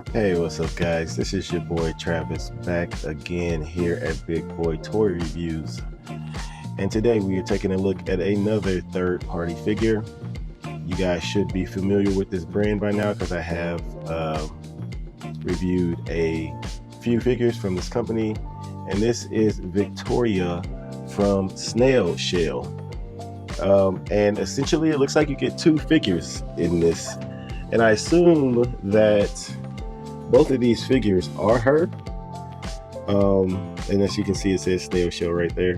Hey, what's up, guys? This is your boy Travis back again here at Big Boy Toy Reviews. And today we are taking a look at another third party figure. You guys should be familiar with this brand by now because I have reviewed a few figures from this company. And this is Victoria from Snail Shell. And essentially, it looks like you get two figures in this. And I assume that both of these figures are her. And as you can see, it says Snail Shell right there.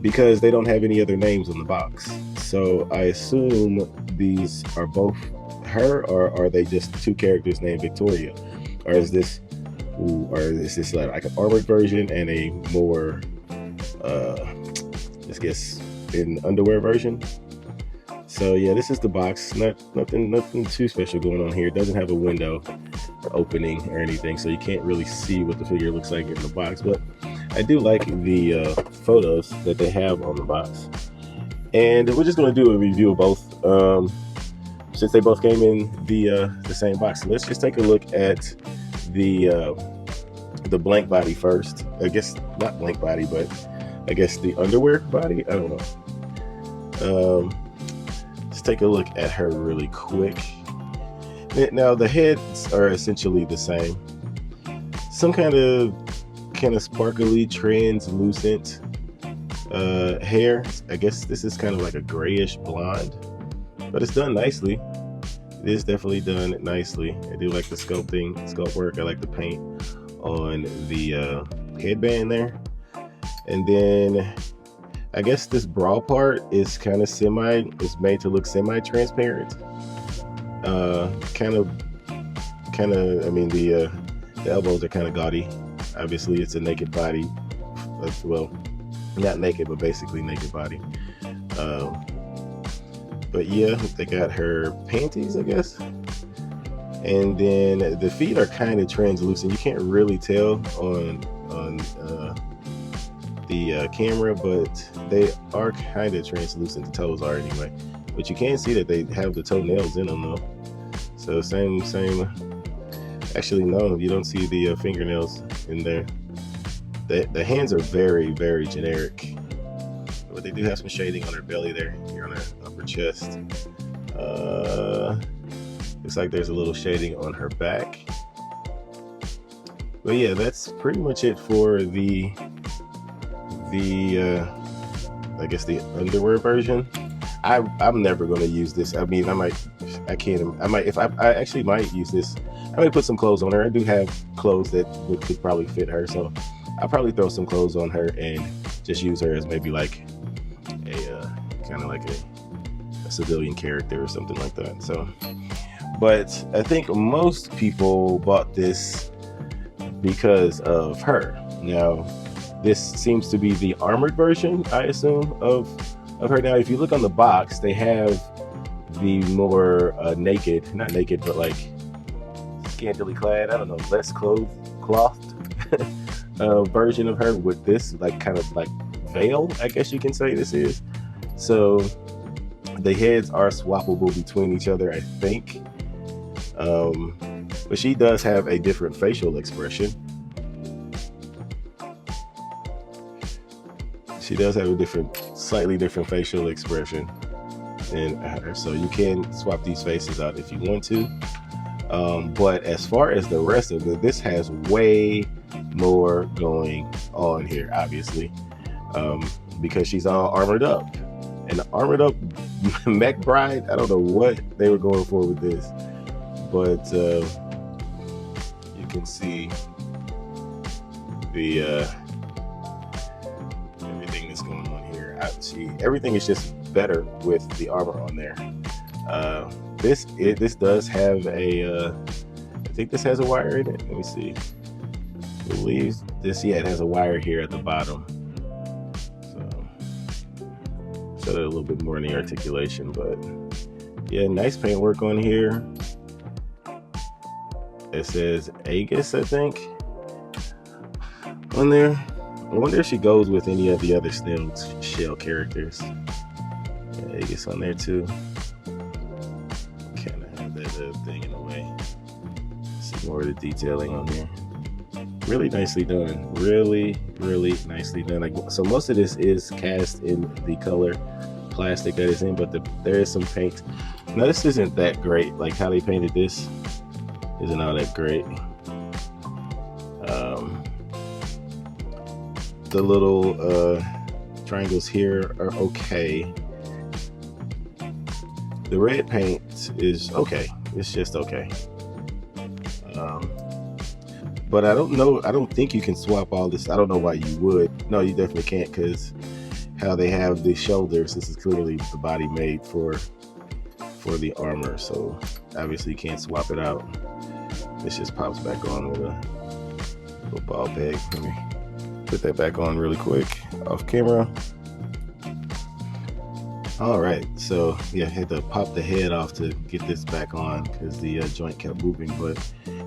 Because they don't have any other names on the box. So I assume these are both her, or are they just two characters named Victoria? Or is this like an armored version and a more, I guess, an underwear version? So yeah, this is the box. Nothing too special going on here. It doesn't have a window opening or anything, so you can't really see what the figure looks like in the box. But I do like the photos that they have on the box. And we're just going to do a review of both, since they both came in the same box. So let's just take a look at the blank body first. I guess not blank body, but I guess the underwear body. I don't know. Let's take a look at her really quick. Now the heads are essentially the same. Some kind of sparkly, translucent hair. I guess this is kind of like a grayish blonde, but it's done nicely. It is definitely done nicely. I do like the sculpt work. I like the paint on the headband there. And then I guess this bra part is kind of is made to look semi-transparent. I mean, the elbows are kind of gaudy. Obviously, it's a naked body. Well, not naked, but basically naked body. But yeah, they got her panties, I guess. And then the feet are kind of translucent. You can't really tell on the camera, but they are kind of translucent. The toes are anyway. But you can see that they have the toenails in them though. So same. Actually, no, you don't see the fingernails in there. The hands are very, very generic. But they do have some shading on her belly there, here on her upper chest. Looks like there's a little shading on her back. But yeah, that's pretty much it for the I guess the underwear version. I'm never going to use this. I mean, I actually might use this. I might put some clothes on her. I do have clothes that could probably fit her, so I'll probably throw some clothes on her and just use her as maybe like a kind of like a civilian character or something like that. So, but I think most people bought this because of her. Now, this seems to be the armored version, I assume, of her. Now, if you look on the box, they have the more not naked, but like scantily clad, I don't know, less clothed version of her with this like kind of like veil, I guess you can say this is. So the heads are swappable between each other, I think. But she does have a different facial expression. She does have a slightly different facial expression than her, so you can swap these faces out if you want to. But as far as the rest of it, this has way more going on here, obviously, because she's all armored up. And the armored up mech bride, I don't know what they were going for with this, but you can see the everything that's going on here. Everything is just better with the armor on there. This does have a I think this has a wire in it. Let me see. I believe this, yeah, it has a wire here at the bottom. So show that a little bit more in the articulation, but yeah, nice paint work on here. It says Aegis, I think, on there. I wonder if she goes with any of the other Snail Shell characters. Yeah, Aegis on there too. Kind of have that thing hanging away. See more of the detailing on there. Really nicely done. Really nicely done. Like, so most of this is cast in the color plastic that is in, but there is some paint. Now this isn't that great. Like how they painted this isn't all that great. The little triangles here are okay. The red paint is okay. It's just okay. But I don't know. I don't think you can swap all this. I don't know why you would. No, you definitely can't, because how they have the shoulders. This is clearly the body made for the armor. So obviously you can't swap it out. This just pops back on with a little ball peg. Let me put that back on really quick off camera. All right, so yeah, I had to pop the head off to get this back on because the joint kept moving. But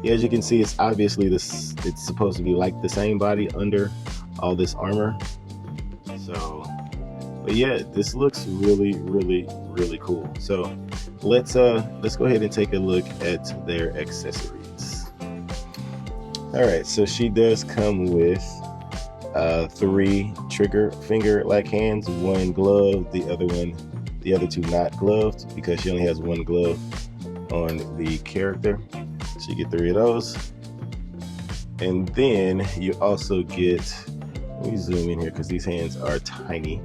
yeah, as you can see, it's obviously it's supposed to be like the same body under all this armor. So, but yeah, this looks really cool. So let's go ahead and take a look at their accessories. All right, so she does come with 3 trigger finger-like hands, 1 glove, the other 2 not gloved, because she only has 1 glove on the character. So you get 3 of those. And then you also get, let me zoom in here because these hands are tiny.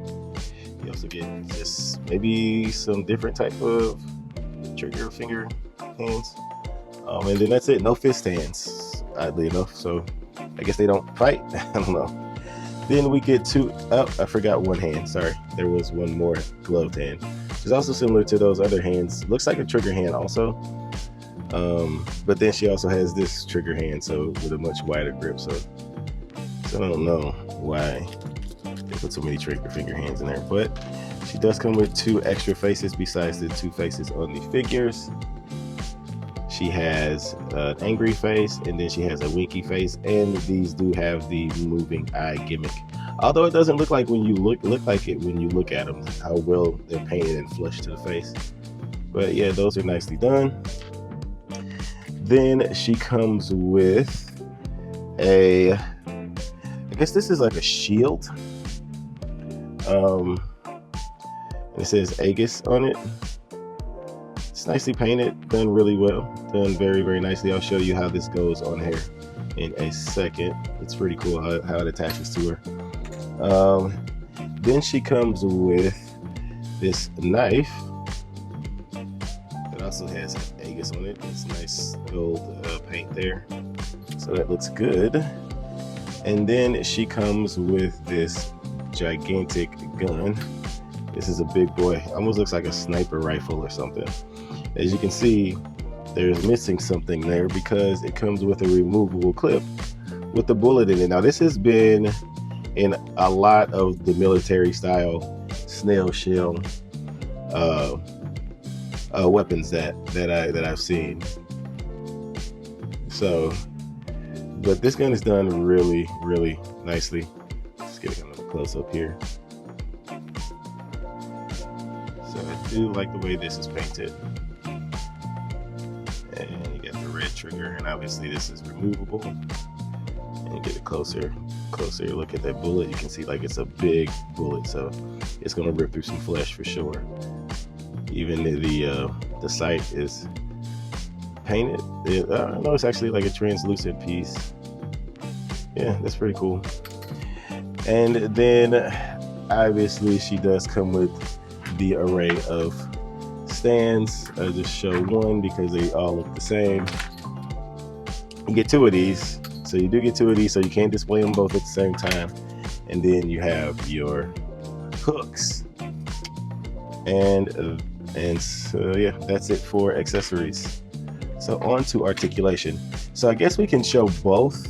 You also get just maybe some different type of trigger finger hands. And then that's it, no fist hands, oddly enough. So I guess they don't fight. I don't know. Then we get 2, oh, I forgot 1 hand, sorry. There was 1 more gloved hand. It's also similar to those other hands. Looks like a trigger hand also. But then she also has this trigger hand, so with a much wider grip. So I don't know why they put so many trigger finger hands in there. But she does come with 2 extra faces besides the 2 faces on the figures. She has an angry face, and then she has a winky face, and these do have the moving eye gimmick. Although it doesn't look like when you look like it when you look at them, how well they're painted and flush to the face. But yeah, those are nicely done. Then she comes with I guess this is like a shield. And it says Aegis on it. It's nicely painted, done really well, done very nicely. I'll show you how this goes on here in a second. It's pretty cool how it attaches to her. Then she comes with this knife that also has Aegis on it. It's nice gold paint there, so that looks good. And then she comes with this gigantic gun. This is a big boy, almost looks like a sniper rifle or something. As you can see, there's missing something there because it comes with a removable clip with the bullet in it. Now this has been in a lot of the military style snail shell weapons that I've seen. So, but this gun is done really nicely. Let's get a little close up here. So I do like the way this is painted. And you get the red trigger, and obviously this is removable. And you get a closer look at that bullet. You can see like it's a big bullet, so it's gonna rip through some flesh for sure. Even the sight is painted. I know it's actually like a translucent piece. Yeah, that's pretty cool. And then obviously she does come with the array of stands. I'll just show one because they all look the same. You get 2 of these, so you do get 2 of these, so you can't display them both at the same time. And then you have your hooks, and so yeah, that's it for accessories. So on to articulation. So I guess we can show both.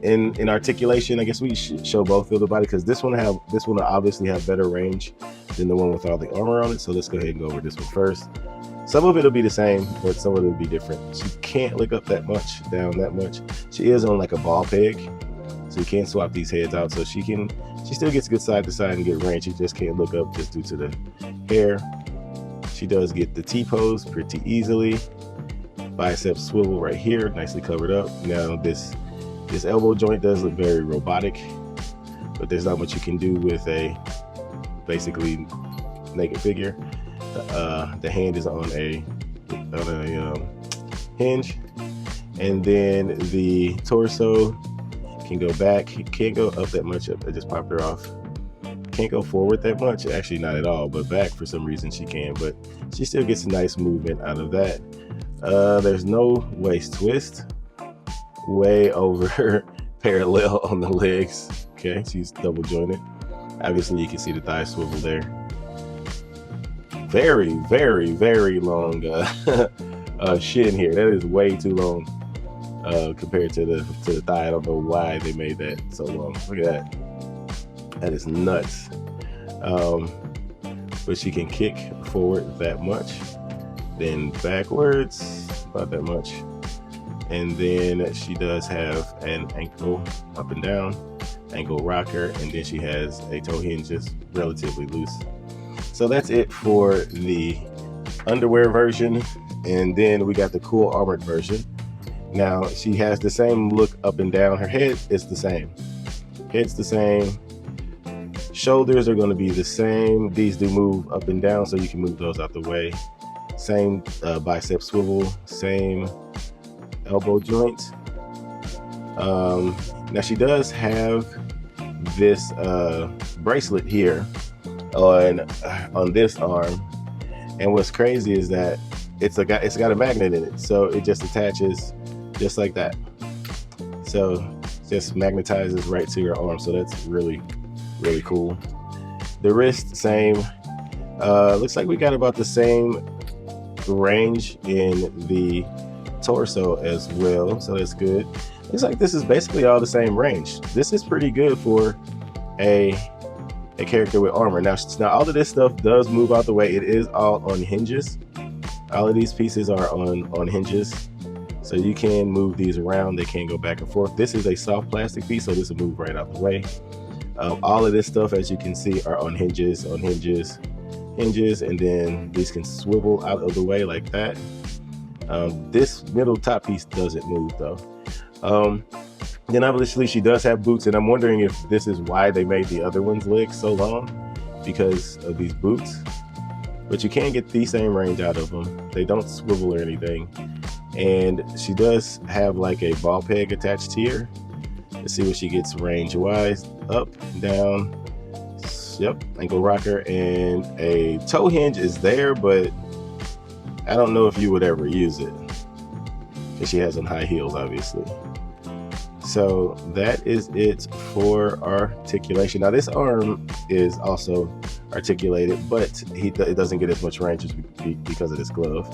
In articulation, I guess we should show both of the body because this one will obviously have better range than the one with all the armor on it. So let's go ahead and go over this one first. Some of it will be the same, but some of it will be different. She can't look up that much, down that much. She is on like a ball peg, so you can't swap these heads out. So she still gets good side to side and get range. She just can't look up just due to the hair. She does get the T-pose pretty easily. Bicep swivel right here, nicely covered up. Now this elbow joint does look very robotic, but there's not much you can do with a basically naked figure. The hand is on a hinge, and then the torso can go back. Can't go up that much. I just popped her off. Can't go forward that much, actually not at all, but back for some reason she can, but she still gets a nice movement out of that. There's no waist twist, way over parallel on the legs. Okay, she's double jointed. Obviously you can see the thigh swivel there. Very, very, very long shin here. That is way too long compared to the thigh. I don't know why they made that so long. Look at that. That is nuts. But she can kick forward that much, then backwards about that much, and then she does have an ankle up and down, ankle rocker, and then she has a toe hinge just relatively loose. So that's it for the underwear version, and then we got the cool armored version. Now she has the same look up and down. Her head is the same. Head's the same. Shoulders are going to be the same. These do move up and down, so you can move those out the way. Same bicep swivel, same elbow joint. Now she does have this bracelet here on this arm, and what's crazy is that it's got a magnet in it, so it just attaches just like that. So it just magnetizes right to your arm. So that's really cool. The wrist, same. Looks like we got about the same range in the torso as well, so that's good. Looks like this is basically all the same range. This is pretty good for a character with armor. Now all of this stuff does move out the way. It is all on hinges. All of these pieces are on hinges, so you can move these around. They can go back and forth. This is a soft plastic piece, so this will move right out the way. All of this stuff, as you can see, are on hinges, and then these can swivel out of the way like that. This middle top piece doesn't move though. Then obviously she does have boots, and I'm wondering if this is why they made the other one's legs so long, because of these boots. But you can get the same range out of them. They don't swivel or anything. And she does have like a ball peg attached here. Let's see what she gets range wise. Up, down, yep, ankle rocker, and a toe hinge is there, but I don't know if you would ever use it because she has on high heels, obviously. So that is it for articulation. Now this arm is also articulated, but it doesn't get as much range because of this glove.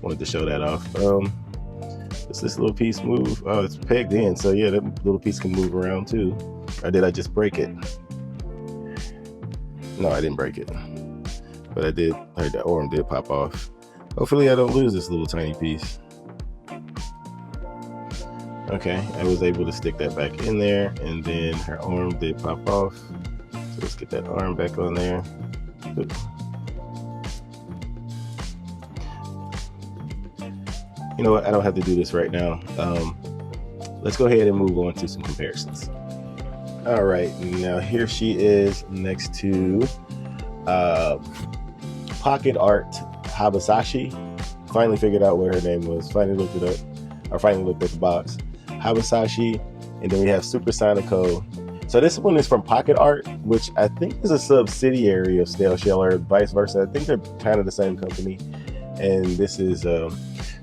Wanted to show that off. Does this little piece move? Oh, it's pegged in, so yeah, that little piece can move around too. Or did I just break it? No, I didn't break it, but I did. The arm did pop off. Hopefully I don't lose this little tiny piece. Okay, I was able to stick that back in there, and then her arm did pop off. So let's get that arm back on there. Good. You know what? I don't have to do this right now. Let's go ahead and move on to some comparisons. All right, now here she is next to Pocket Art Habasashi. Finally figured out what her name was. Finally looked it up, or finally looked at the box. Habasashi, and then we have Supersonico. So this one is from Pocket Art, which I think is a subsidiary of Snail Shell, or vice versa. I think they're kind of the same company. And this is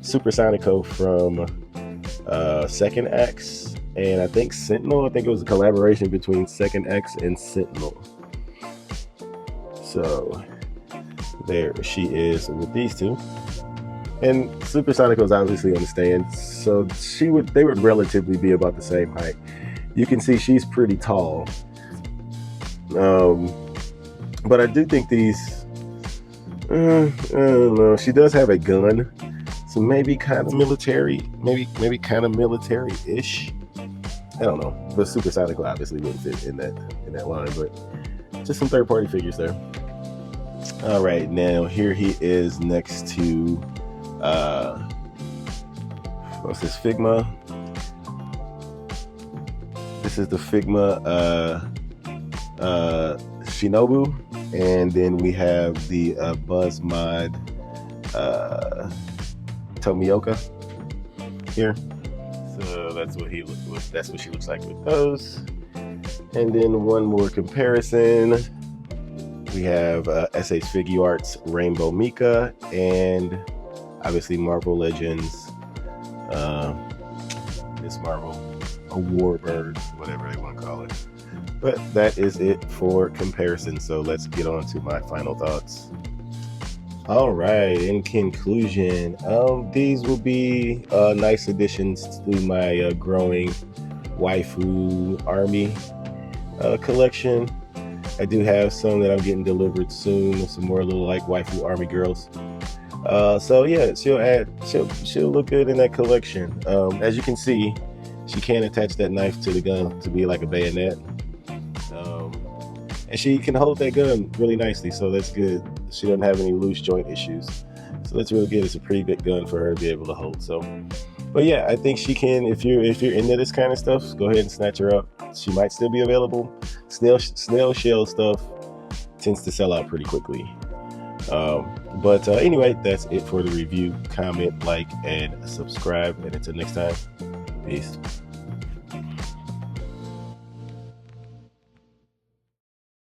Supersonico from Second X, and I think Sentinel. I think it was a collaboration between Second X and Sentinel. So there she is with these two. And Supersonico is obviously on the stand, so they would relatively be about the same height. You can see she's pretty tall. But I do think these, I don't know, she does have a gun, so maybe kind of military, maybe kind of military-ish. I don't know, but Supersonico obviously wouldn't fit in that line, but just some third-party figures there. All right, now here he is next to what's this, Figma? This is the Figma Shinobu, and then we have the Buzz Mod Tomioka here. So that's what she looks like with those. And then one more comparison. We have SH Figuarts Rainbow Mika, and obviously Marvel Legends, Miss Marvel, a Warbird, whatever they want to call it. But that is it for comparison. So let's get on to my final thoughts. All right, in conclusion, these will be nice additions to my growing waifu army collection. I do have some that I'm getting delivered soon, some more little like waifu army girls. So yeah, she'll look good in that collection. As you can see, she can attach that knife to the gun to be like a bayonet. And she can hold that gun really nicely, so that's good. She doesn't have any loose joint issues, so that's really good. It's a pretty big gun for her to be able to hold. So, but yeah, I think she can. If you're into this kind of stuff, go ahead and snatch her up. She might still be available. Snail shell stuff tends to sell out pretty quickly. But anyway, that's it for the review. Comment, like, and subscribe. And until next time, peace.